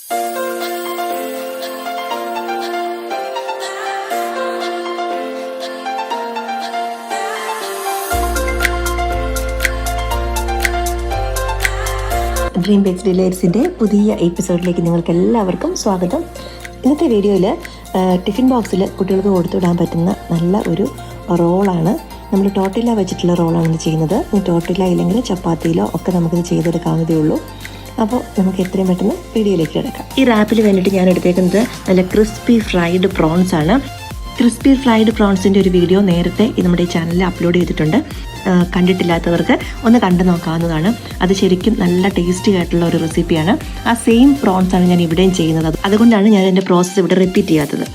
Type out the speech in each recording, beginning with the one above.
DreamBakes Delights-ന്റെ പുതിയ എപ്പിസോഡിലേക്ക് നിങ്ങൾക്ക് എല്ലാവർക്കും സ്വാഗതം. ഇന്നത്തെ വീഡിയോയിൽ ടിഫിൻ ബോക്സിൽ കുട്ടികൾക്ക് കൊടുത്തുവിടാൻ പറ്റുന്ന നല്ല ഒരു റോളാണ്. നമ്മൾ ടോർട്ടില്ല വെച്ചിട്ടുള്ള റോളാണ് ഇത് ചെയ്യുന്നത്. ടോർട്ടില്ല ഇല്ലെങ്കിൽ ചപ്പാത്തിയിലോ ഒക്കെ നമുക്കിത് ചെയ്തെടുക്കാവുന്നതേ ഉള്ളൂ. അപ്പോൾ നമുക്ക് എത്രയും പെട്ടെന്ന് വീഡിയോയിലേക്ക് കിടക്കാം. ഈ റാപ്പിൽ വേണ്ടിയിട്ട് ഞാൻ എടുത്തേക്കുന്നത് നല്ല ക്രിസ്പി ഫ്രൈഡ് പ്രോൺസ് ആണ്. ക്രിസ്പി ഫ്രൈഡ് പ്രോൺസിൻ്റെ ഒരു വീഡിയോ നേരത്തെ നമ്മുടെ ഈ ചാനലിൽ അപ്ലോഡ് ചെയ്തിട്ടുണ്ട്. കണ്ടിട്ടില്ലാത്തവർക്ക് ഒന്ന് കണ്ടു നോക്കാവുന്നതാണ്. അത് ശരിക്കും നല്ല ടേസ്റ്റി ആയിട്ടുള്ള ഒരു റെസിപ്പിയാണ്. ആ സെയിം പ്രോൺസ് ആണ് ഞാൻ ഇവിടെയും ചെയ്യുന്നത്. അതുകൊണ്ടാണ് ഞാൻ എൻ്റെ പ്രോസസ്സ് ഇവിടെ റിപ്പീറ്റ് ചെയ്യാത്തത്.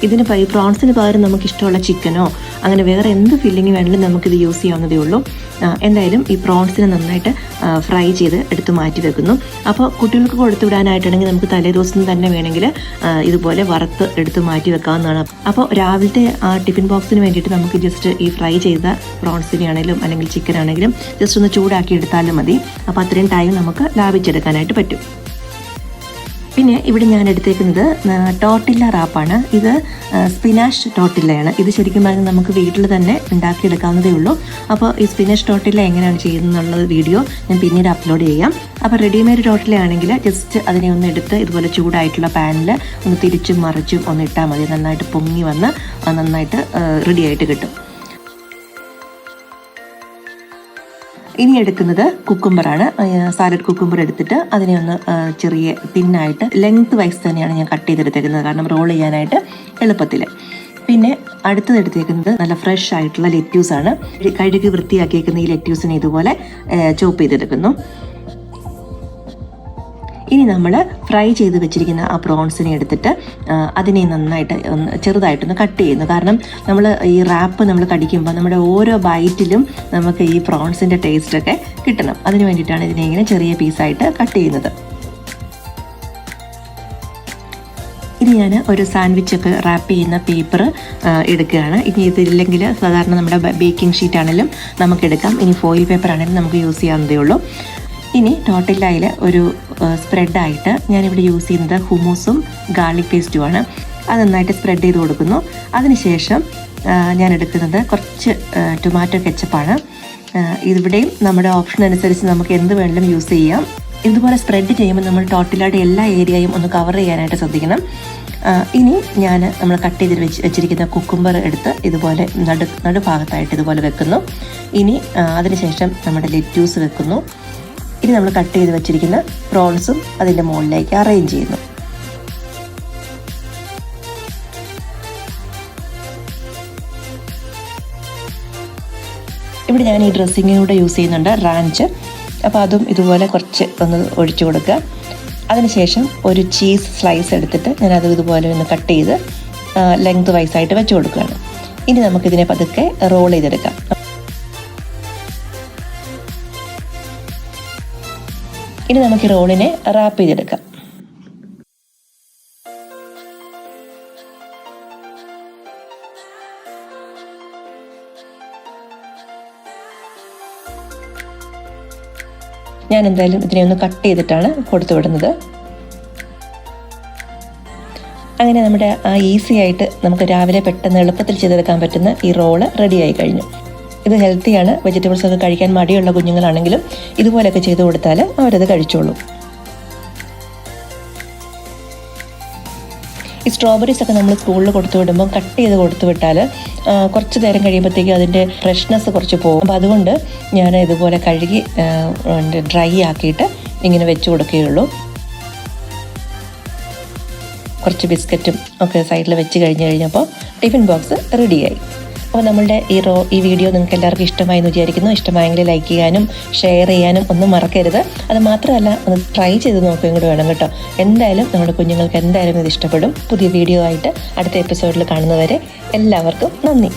ഈ പ്രോൺസിന് പകരം നമുക്ക് ഇഷ്ടമുള്ള ചിക്കനോ അങ്ങനെ വേറെ എന്ത് ഫില്ലിങ് വേണമെങ്കിലും നമുക്കിത് യൂസ് ചെയ്യാവുന്നതേ ഉള്ളൂ. എന്തായാലും ഈ പ്രോൺസിനെ നന്നായിട്ട് ഫ്രൈ ചെയ്ത് എടുത്ത് മാറ്റി വെക്കുന്നു. അപ്പോൾ കുട്ടികൾക്ക് കൊടുത്തു വിടാനായിട്ടാണെങ്കിൽ നമുക്ക് തലേദിവസം തന്നെ വേണമെങ്കിൽ ഇതുപോലെ വറുത്ത് എടുത്ത് മാറ്റി വെക്കാവുന്നതാണ്. അപ്പോൾ രാവിലത്തെ ആ ടിഫിൻ ബോക്സിന് വേണ്ടിയിട്ട് നമുക്ക് ജസ്റ്റ് ഈ ഫ്രൈ ചെയ്ത പ്രോൺസിനെ ആണെങ്കിലും അല്ലെങ്കിൽ ചിക്കൻ ആണെങ്കിലും ജസ്റ്റ് ഒന്ന് ചൂടാക്കി എടുത്താലും മതി. അപ്പോൾ അത്രയും ടൈം നമുക്ക് ലാഭിച്ചെടുക്കാനായിട്ട് പറ്റും. പിന്നെ ഇവിടെ ഞാൻ എടുത്തേക്കുന്നത് ടോർട്ടില്ല റാപ്പാണ്. ഇത് സ്പിനാഷ് ടോർട്ടില്ലയാണ്. ഇത് ശരിക്കും പറഞ്ഞാൽ നമുക്ക് വീട്ടിൽ തന്നെ ഉണ്ടാക്കിയെടുക്കാവുന്നതേ ഉള്ളൂ. അപ്പോൾ ഈ സ്പിനാഷ് ടോർട്ടില്ല എങ്ങനെയാണ് ചെയ്യുന്നത് വീഡിയോ ഞാൻ പിന്നീട് അപ്ലോഡ് ചെയ്യാം. അപ്പോൾ റെഡിമെയ്ഡ് ടോർട്ടില്ല ആണെങ്കിൽ ജസ്റ്റ് അതിനെ ഒന്ന് എടുത്ത് ഇതുപോലെ ചൂടായിട്ടുള്ള പാനിൽ ഒന്ന് തിരിച്ചും മറിച്ചും ഒന്ന് ഇട്ടാൽ മതി. നന്നായിട്ട് പൊങ്ങി വന്ന് നന്നായിട്ട് റെഡിയായിട്ട് കിട്ടും. ഇനി എടുക്കുന്നത് കുക്കുംബറാണ്. സാലഡ് കുക്കുംബർ എടുത്തിട്ട് അതിനെ ഒന്ന് ചെറിയ തിന്നായിട്ട് ലെങ്ത് വൈസ് തന്നെയാണ് ഞാൻ കട്ട് ചെയ്തെടുത്തേക്കുന്നത്, കാരണം റോൾ ചെയ്യാനായിട്ട് എളുപ്പത്തിൽ. പിന്നെ അടുത്തത് എടുത്തേക്കുന്നത് നല്ല ഫ്രഷ് ആയിട്ടുള്ള ലെറ്റ്യൂസാണ്. കഴുകി വൃത്തിയാക്കിയേക്കുന്ന ഈ ലെറ്റ്യൂസിനെ ഇതുപോലെ ചോപ്പ് ചെയ്തെടുക്കുന്നു. ഇനി നമ്മൾ ഫ്രൈ ചെയ്ത് വെച്ചിരിക്കുന്ന ആ പ്രോൺസിനെ എടുത്തിട്ട് അതിനെ നന്നായിട്ട് ചെറുതായിട്ടൊന്ന് കട്ട് ചെയ്യുന്നു. കാരണം നമ്മൾ ഈ റാപ്പ് നമ്മൾ കടിക്കുമ്പോൾ നമ്മുടെ ഓരോ ബൈറ്റിലും നമുക്ക് ഈ പ്രോൺസിൻ്റെ ടേസ്റ്റൊക്കെ കിട്ടണം. അതിന് വേണ്ടിയിട്ടാണ് ഇതിനെ ഇങ്ങനെ ചെറിയ പീസായിട്ട് കട്ട് ചെയ്യുന്നത്. ഇനി ഞാൻ ഒരു സാൻഡ്വിച്ചൊക്കെ റാപ്പ് ചെയ്യുന്ന പേപ്പർ എടുക്കുകയാണ്. ഇനി ഇതില്ലെങ്കിൽ സാധാരണ നമ്മുടെ ബേക്കിംഗ് ഷീറ്റ് ആണെങ്കിലും നമുക്കെടുക്കാം. ഇനി ഫോയിൽ പേപ്പർ ആണെങ്കിലും നമുക്ക് യൂസ് ചെയ്യാവുന്നതേ ഉള്ളൂ. ഇനി ടോർട്ടില്ലയിൽ ഒരു സ്പ്രെഡായിട്ട് ഞാനിവിടെ യൂസ് ചെയ്യുന്നത് ഹുമൂസും ഗാർലിക് പേസ്റ്റുമാണ്. അത് നന്നായിട്ട് സ്പ്രെഡ് ചെയ്ത് കൊടുക്കുന്നു. അതിനുശേഷം ഞാൻ എടുക്കുന്നത് കുറച്ച് ടൊമാറ്റോ കെച്ചപ്പാണ്. ഇവിടെയും നമ്മുടെ ഓപ്ഷൻ അനുസരിച്ച് നമുക്ക് എന്ത് വേണമെങ്കിലും യൂസ് ചെയ്യാം. ഇതുപോലെ സ്പ്രെഡ് ചെയ്യുമ്പോൾ നമ്മൾ ടോർട്ടില്ലയുടെ എല്ലാ ഏരിയയും ഒന്ന് കവർ ചെയ്യാനായിട്ട് ശ്രദ്ധിക്കണം. ഇനി നമ്മൾ കട്ട് ചെയ്ത് വെച്ചിരിക്കുന്ന കുക്കുംബർ എടുത്ത് ഇതുപോലെ നടുഭാഗത്തായിട്ട് ഇതുപോലെ വെക്കുന്നു. ഇനി അതിനുശേഷം നമ്മുടെ ലെറ്റ്യൂസ് വെക്കുന്നു. ഇനി നമ്മൾ കട്ട് ചെയ്ത് വെച്ചിരിക്കുന്ന പ്രോൺസും അതിൻ്റെ മുകളിലേക്ക് അറേഞ്ച് ചെയ്യുന്നു. ഇവിടെ ഞാൻ ഈ ഡ്രസ്സിങ്ങിനൂടെ യൂസ് ചെയ്യുന്നുണ്ട് റാഞ്ച്. അപ്പോൾ അതും ഇതുപോലെ കുറച്ച് ഒന്ന് ഒഴിച്ചു കൊടുക്കുക. അതിനുശേഷം ഒരു ചീസ് സ്ലൈസ് എടുത്തിട്ട് ഞാനത് ഇതുപോലെ ഒന്ന് കട്ട് ചെയ്ത് ലെങ്ത് വൈസായിട്ട് വെച്ച് കൊടുക്കുകയാണ്. ഇനി നമുക്കിതിനെ പതുക്കെ റോൾ ചെയ്തെടുക്കാം. ഇനി നമുക്ക് ഈ റോളിനെ റാപ്പ് ചെയ്തെടുക്കാം. ഞാൻ എന്തായാലും ഇതിനെ ഒന്ന് കട്ട് ചെയ്തിട്ടാണ് കൊടുത്തു വിടുന്നത്. അങ്ങനെ നമ്മുടെ ഈസി ആയിട്ട് നമുക്ക് രാവിലെ പെട്ടെന്ന് എളുപ്പത്തിൽ ചെയ്തെടുക്കാൻ പറ്റുന്ന ഈ റോള് റെഡിയായി കഴിഞ്ഞു. ഇത് ഹെൽത്തിയാണ്. വെജിറ്റബിൾസ് ഒക്കെ കഴിക്കാൻ മടിയുള്ള കുഞ്ഞുങ്ങളാണെങ്കിലും ഇതുപോലെയൊക്കെ ചെയ്ത് കൊടുത്താൽ അവരത് കഴിച്ചോളും. ഈ സ്ട്രോബെറീസ് ഒക്കെ നമ്മൾ സ്കൂളിൽ കൊടുത്തു വിടുമ്പോൾ കട്ട് ചെയ്ത് കൊടുത്തു വിട്ടാൽ കുറച്ച് നേരം കഴിയുമ്പോഴത്തേക്കും അതിൻ്റെ ഫ്രഷ്നെസ് കുറച്ച് പോകും. അപ്പോൾ അതുകൊണ്ട് ഞാൻ ഇതുപോലെ കഴുകി ഡ്രൈ ആക്കിയിട്ട് ഇങ്ങനെ വെച്ച് കൊടുക്കുകയുള്ളൂ. കുറച്ച് ബിസ്ക്കറ്റും ഒക്കെ സൈഡിൽ വെച്ച് കഴിഞ്ഞപ്പോൾ ടിഫിൻ ബോക്സ് റെഡിയായി. അപ്പോൾ നമ്മളുടെ ഈ വീഡിയോ നിങ്ങൾക്ക് എല്ലാവർക്കും ഇഷ്ടമായി എന്ന് വിചാരിക്കുന്നു. ഇഷ്ടമായെങ്കിൽ ലൈക്ക് ചെയ്യാനും ഷെയർ ചെയ്യാനും ഒന്നും മറക്കരുത്. അത് മാത്രമല്ല ഒന്ന് ട്രൈ ചെയ്ത് നോക്കുകയും കൂടി വേണം കേട്ടോ. എന്തായാലും നമ്മുടെ കുഞ്ഞുങ്ങൾക്ക് എന്തായാലും ഇത് ഇഷ്ടപ്പെടും. പുതിയ വീഡിയോ ആയിട്ട് അടുത്ത എപ്പിസോഡിൽ കാണുന്നവരെ എല്ലാവർക്കും നന്ദി.